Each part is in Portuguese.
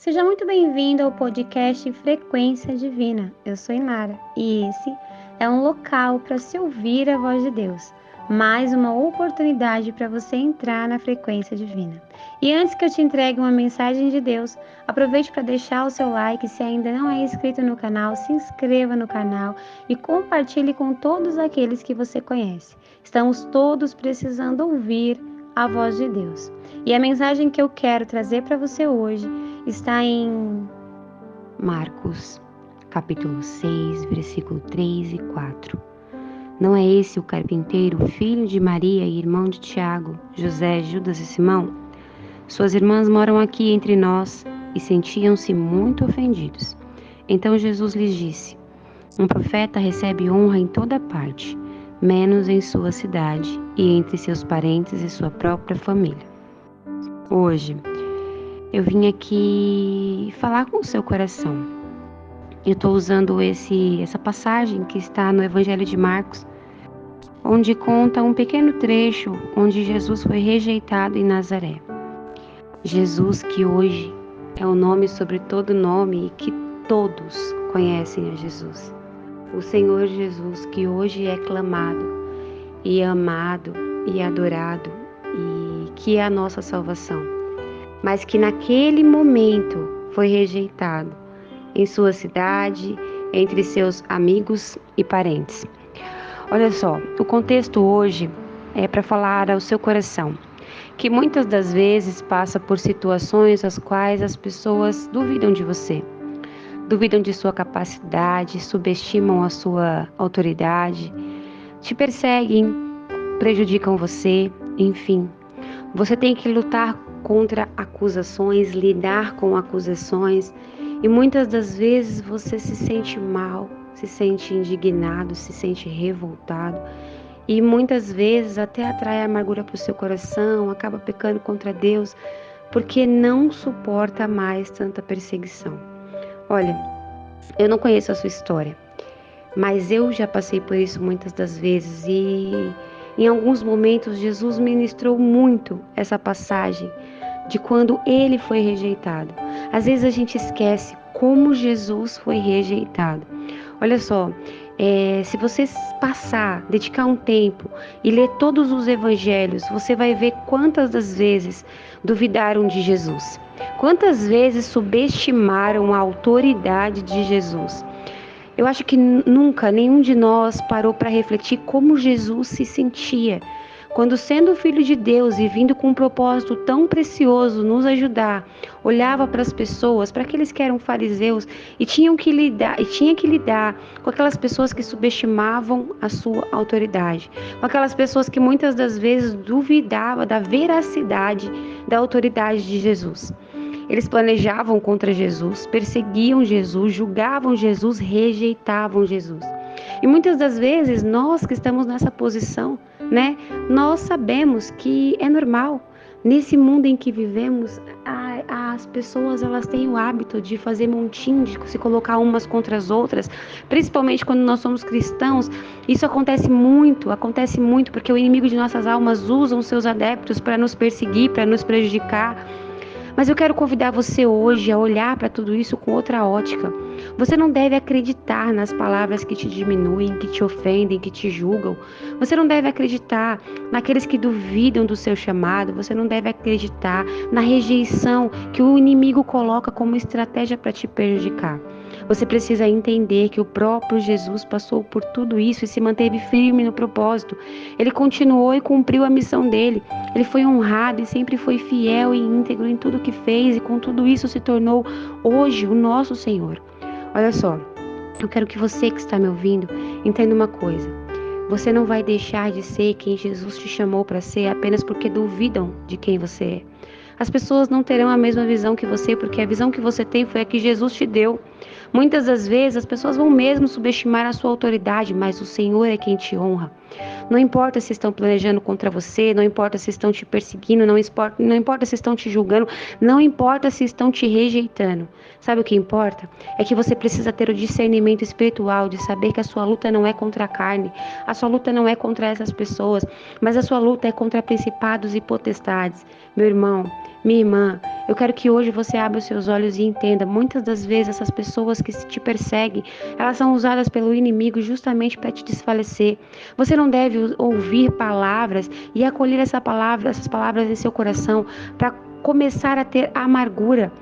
Seja muito bem-vindo ao podcast Frequência Divina. Eu sou Inara e esse é um local para se ouvir a voz de Deus. Mais uma oportunidade para você entrar na frequência divina. E antes que eu te entregue uma mensagem de Deus, aproveite para deixar o seu like. Se ainda não é inscrito no canal, se inscreva no canal e compartilhe com todos aqueles que você conhece. Estamos todos precisando ouvir a voz de Deus. E a mensagem que eu quero trazer para você hoje está em Marcos, capítulo 6, versículo 3 e 4. Não é esse o carpinteiro, filho de Maria e irmão de Tiago, José, Judas e Simão? Suas irmãs moram aqui entre nós. E sentiam-se muito ofendidos. Então Jesus lhes disse: um profeta recebe honra em toda parte, menos em sua cidade e entre seus parentes e sua própria família. Hoje, eu vim aqui falar com o seu coração. Eu estou usando essa passagem que está no Evangelho de Marcos, onde conta um pequeno trecho onde Jesus foi rejeitado em Nazaré. Jesus, que hoje é o nome sobre todo nome e que todos conhecem a Jesus. O Senhor Jesus, que hoje é clamado e amado e adorado e que é a nossa salvação, mas que naquele momento foi rejeitado em sua cidade, entre seus amigos e parentes. Olha só, o contexto hoje é para falar ao seu coração, que muitas das vezes passa por situações as quais as pessoas duvidam de você, duvidam de sua capacidade, subestimam a sua autoridade, te perseguem, prejudicam você, enfim. Você tem que lutar contra acusações, lidar com acusações, e muitas das vezes você se sente mal, se sente indignado, se sente revoltado, e muitas vezes até atrai amargura para o seu coração, acaba pecando contra Deus, porque não suporta mais tanta perseguição. Olha, eu não conheço a sua história, mas eu já passei por isso muitas das vezes, e em alguns momentos Jesus ministrou muito essa passagem de quando ele foi rejeitado. Às vezes a gente esquece como Jesus foi rejeitado. Olha só, se você dedicar um tempo e ler todos os evangelhos, você vai ver quantas das vezes duvidaram de Jesus, quantas vezes subestimaram a autoridade de Jesus. Eu acho que nunca nenhum de nós parou para refletir como Jesus se sentia quando, sendo filho de Deus e vindo com um propósito tão precioso nos ajudar, olhava para as pessoas, para aqueles que eram fariseus e tinha que lidar com aquelas pessoas que subestimavam a sua autoridade, com aquelas pessoas que muitas das vezes duvidavam da veracidade da autoridade de Jesus. Eles planejavam contra Jesus, perseguiam Jesus, julgavam Jesus, rejeitavam Jesus. E muitas das vezes, nós que estamos nessa posição, nós sabemos que é normal. Nesse mundo em que vivemos, as pessoas elas têm o hábito de fazer montinho, de se colocar umas contra as outras, principalmente quando nós somos cristãos. Isso acontece muito porque o inimigo de nossas almas usa os seus adeptos para nos perseguir, para nos prejudicar. Mas eu quero convidar você hoje a olhar para tudo isso com outra ótica. Você não deve acreditar nas palavras que te diminuem, que te ofendem, que te julgam. Você não deve acreditar naqueles que duvidam do seu chamado. Você não deve acreditar na rejeição que o inimigo coloca como estratégia para te prejudicar. Você precisa entender que o próprio Jesus passou por tudo isso e se manteve firme no propósito. Ele continuou e cumpriu a missão dele. Ele foi honrado e sempre foi fiel e íntegro em tudo que fez, e com tudo isso se tornou hoje o nosso Senhor. Olha só, eu quero que você que está me ouvindo entenda uma coisa. Você não vai deixar de ser quem Jesus te chamou para ser apenas porque duvidam de quem você é. As pessoas não terão a mesma visão que você, porque a visão que você tem foi a que Jesus te deu. Muitas das vezes as pessoas vão mesmo subestimar a sua autoridade, mas o Senhor é quem te honra. Não importa se estão planejando contra você, não importa se estão te perseguindo, não importa se estão te julgando, não importa se estão te rejeitando. Sabe o que importa? É que você precisa ter o discernimento espiritual de saber que a sua luta não é contra a carne, a sua luta não é contra essas pessoas, mas a sua luta é contra principados e potestades Meu irmão, minha irmã, eu quero que hoje você abra os seus olhos e entenda. Muitas das vezes essas pessoas que te perseguem, elas são usadas pelo inimigo justamente para te desfalecer. Você não deve ouvir palavras e acolher essas palavras em seu coração para começar a ter amargura.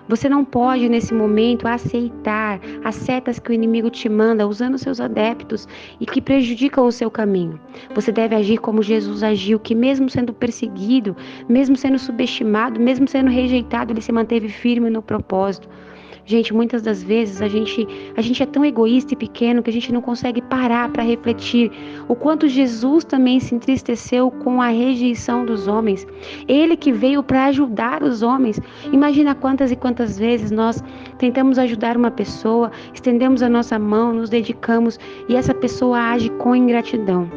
Você não pode, nesse momento, aceitar as setas que o inimigo te manda, usando seus adeptos e que prejudicam o seu caminho. Você deve agir como Jesus agiu, que mesmo sendo perseguido, mesmo sendo subestimado, mesmo sendo rejeitado, ele se manteve firme no propósito. Gente, muitas das vezes a gente é tão egoísta e pequeno que a gente não consegue parar para refletir o quanto Jesus também se entristeceu com a rejeição dos homens. Ele que veio para ajudar os homens. Imagina quantas e quantas vezes nós tentamos ajudar uma pessoa, estendemos a nossa mão, nos dedicamos e essa pessoa age com ingratidão.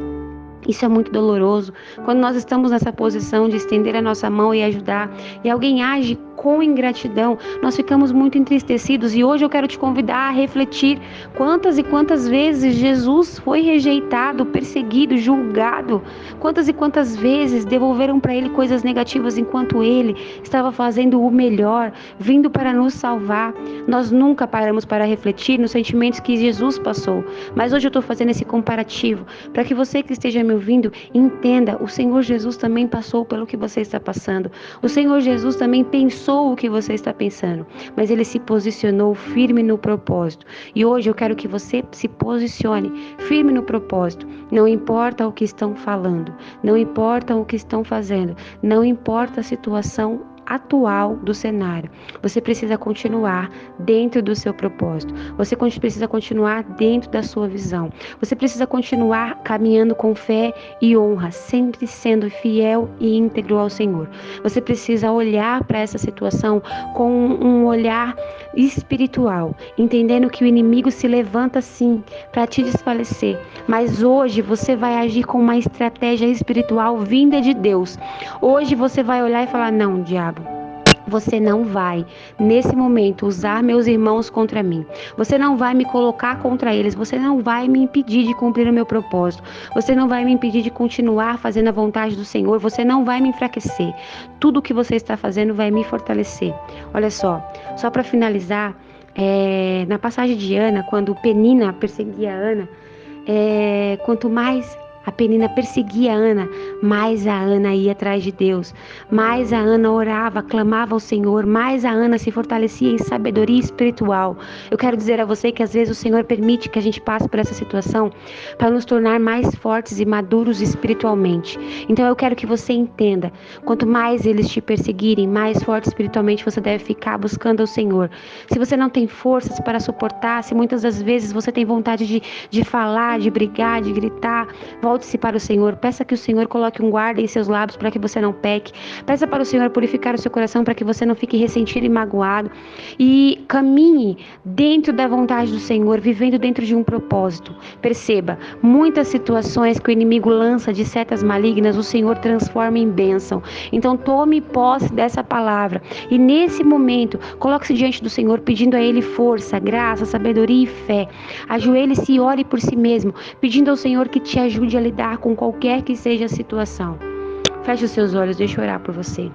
Isso é muito doloroso. Quando nós estamos nessa posição de estender a nossa mão e ajudar, e alguém age com ingratidão, nós ficamos muito entristecidos. E hoje eu quero te convidar a refletir quantas e quantas vezes Jesus foi rejeitado, perseguido, julgado. Quantas e quantas vezes devolveram para ele coisas negativas enquanto ele estava fazendo o melhor, vindo para nos salvar. Nós nunca paramos para refletir nos sentimentos que Jesus passou. Mas hoje eu estou fazendo esse comparativo para que você que esteja me ouvindo entenda, o Senhor Jesus também passou pelo que você está passando. O Senhor Jesus também pensou o que você está pensando, mas ele se posicionou firme no propósito. E hoje eu quero que você se posicione firme no propósito. Não importa o que estão falando, não importa o que estão fazendo, não importa a situação atual do cenário. Você precisa continuar dentro do seu propósito. Você precisa continuar dentro da sua visão. Você precisa continuar caminhando com fé e honra, sempre sendo fiel e íntegro ao Senhor. Você precisa olhar para essa situação com um olhar espiritual, entendendo que o inimigo se levanta sim para te desfalecer, mas hoje você vai agir com uma estratégia espiritual vinda de Deus. Hoje você vai olhar e falar: não, diabo, você não vai, nesse momento, usar meus irmãos contra mim. Você não vai me colocar contra eles. Você não vai me impedir de cumprir o meu propósito. Você não vai me impedir de continuar fazendo a vontade do Senhor. Você não vai me enfraquecer. Tudo o que você está fazendo vai me fortalecer. Olha só para finalizar, na passagem de Ana, quando Penina perseguia Ana, quanto mais a Penina perseguia a Ana, mais a Ana ia atrás de Deus, mais a Ana orava, clamava ao Senhor, mais a Ana se fortalecia em sabedoria espiritual. Eu quero dizer a você que às vezes o Senhor permite que a gente passe por essa situação para nos tornar mais fortes e maduros espiritualmente. Então eu quero que você entenda, quanto mais eles te perseguirem, mais forte espiritualmente você deve ficar buscando ao Senhor. Se você não tem forças para suportar, se muitas das vezes você tem vontade de falar, de brigar, de gritar, volte-se para o Senhor, peça que o Senhor coloque um guarda em seus lábios para que você não peque, peça para o Senhor purificar o seu coração para que você não fique ressentido e magoado, e caminhe dentro da vontade do Senhor, vivendo dentro de um propósito. Perceba, muitas situações que o inimigo lança de setas malignas, o Senhor transforma em bênção. Então tome posse dessa palavra e nesse momento, coloque-se diante do Senhor pedindo a Ele força, graça, sabedoria e fé. Ajoelhe-se e ore por si mesmo, pedindo ao Senhor que te ajude a lidar com qualquer que seja a situação. Feche os seus olhos, deixa eu orar por você.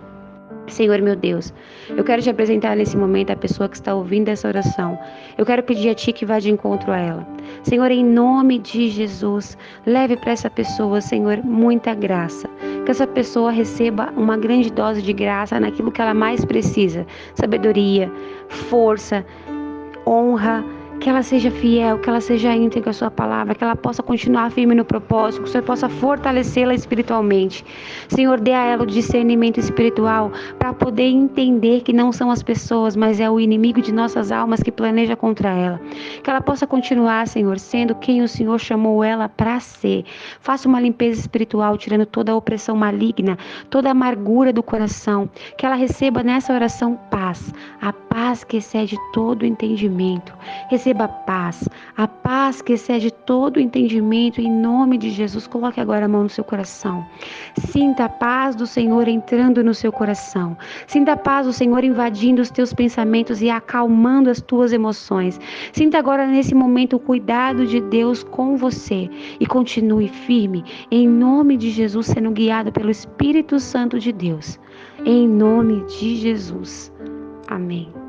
Senhor meu Deus, eu quero te apresentar nesse momento a pessoa que está ouvindo essa oração. Eu quero pedir a Ti que vá de encontro a ela. Senhor, em nome de Jesus, leve para essa pessoa, Senhor, muita graça. Que essa pessoa receba uma grande dose de graça naquilo que ela mais precisa. Sabedoria, força, honra, que ela seja fiel, que ela seja íntegra à sua palavra, que ela possa continuar firme no propósito, que o Senhor possa fortalecê-la espiritualmente. Senhor, dê a ela o discernimento espiritual para poder entender que não são as pessoas, mas é o inimigo de nossas almas que planeja contra ela. Que ela possa continuar, Senhor, sendo quem o Senhor chamou ela para ser. Faça uma limpeza espiritual, tirando toda a opressão maligna, toda a amargura do coração. Que ela receba nessa oração paz, a paz que excede todo o entendimento. Receba receba a paz que excede todo o entendimento, em nome de Jesus. Coloque agora a mão no seu coração. Sinta a paz do Senhor entrando no seu coração. Sinta a paz do Senhor invadindo os teus pensamentos e acalmando as tuas emoções. Sinta agora nesse momento o cuidado de Deus com você e continue firme, em nome de Jesus, sendo guiado pelo Espírito Santo de Deus. Em nome de Jesus. Amém.